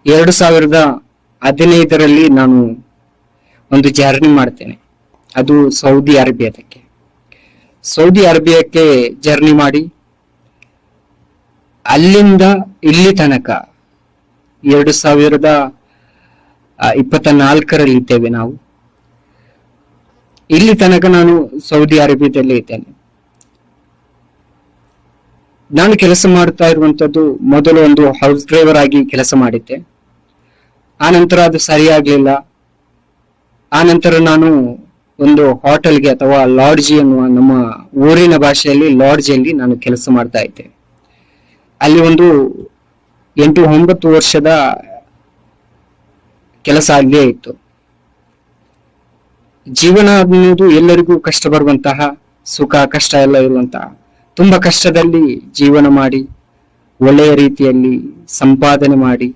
2015ರಲ್ಲಿ ನಾನು ಒಂದು ಜರ್ನಿ ಮಾಡ್ತೇನೆ. ಅದು ಸೌದಿ ಅರೇಬಿಯಾಕ್ಕೆ ಜರ್ನಿ ಮಾಡಿ ಅಲ್ಲಿಂದ ಇಲ್ಲಿ ತನಕ 2024ರಲ್ಲಿ ಇದ್ದೇವೆ ನಾವು. ಇಲ್ಲಿ ತನಕ ನಾನು ಸೌದಿ ಅರೇಬಿಯಾದಲ್ಲಿ ಇದ್ದೇನೆ. ನಾನು ಕೆಲಸ ಮಾಡ್ತಾ ಇರುವಂತದ್ದು ಮೊದಲು ಒಂದು ಹೌಸ್ ಡ್ರೈವರ್ ಆಗಿ ಕೆಲಸ ಮಾಡಿದ್ದೆ. ಆ ನಂತರ ಅದು ಸರಿಯಾಗ್ಲಿಲ್ಲ. ಆ ನಂತರ ನಾನು ಒಂದು ಹೋಟೆಲ್ಗೆ ಅಥವಾ ಲಾಡ್ಜ್ ಎನ್ನುವ ನಮ್ಮ ಊರಿನ ಭಾಷೆಯಲ್ಲಿ ಲಾಡ್ಜ್ ಅಲ್ಲಿ ನಾನು ಕೆಲಸ ಮಾಡ್ತಾ ಇದ್ದೆ. ಅಲ್ಲಿ ಒಂದು 8-9 ವರ್ಷದ ಕೆಲಸ ಅಲ್ಲೇ ಇತ್ತು. ಜೀವನ ಅನ್ನೋದು ಎಲ್ಲರಿಗೂ ಕಷ್ಟ ಬರುವಂತಹ, ಸುಖ ಕಷ್ಟ ಎಲ್ಲ ಇರುವಂತಹ, ತುಂಬಾ ಕಷ್ಟದಲ್ಲಿ ಜೀವನ ಮಾಡಿ ಒಳ್ಳೆಯ ರೀತಿಯಲ್ಲಿ ಸಂಪಾದನೆ ಮಾಡಿ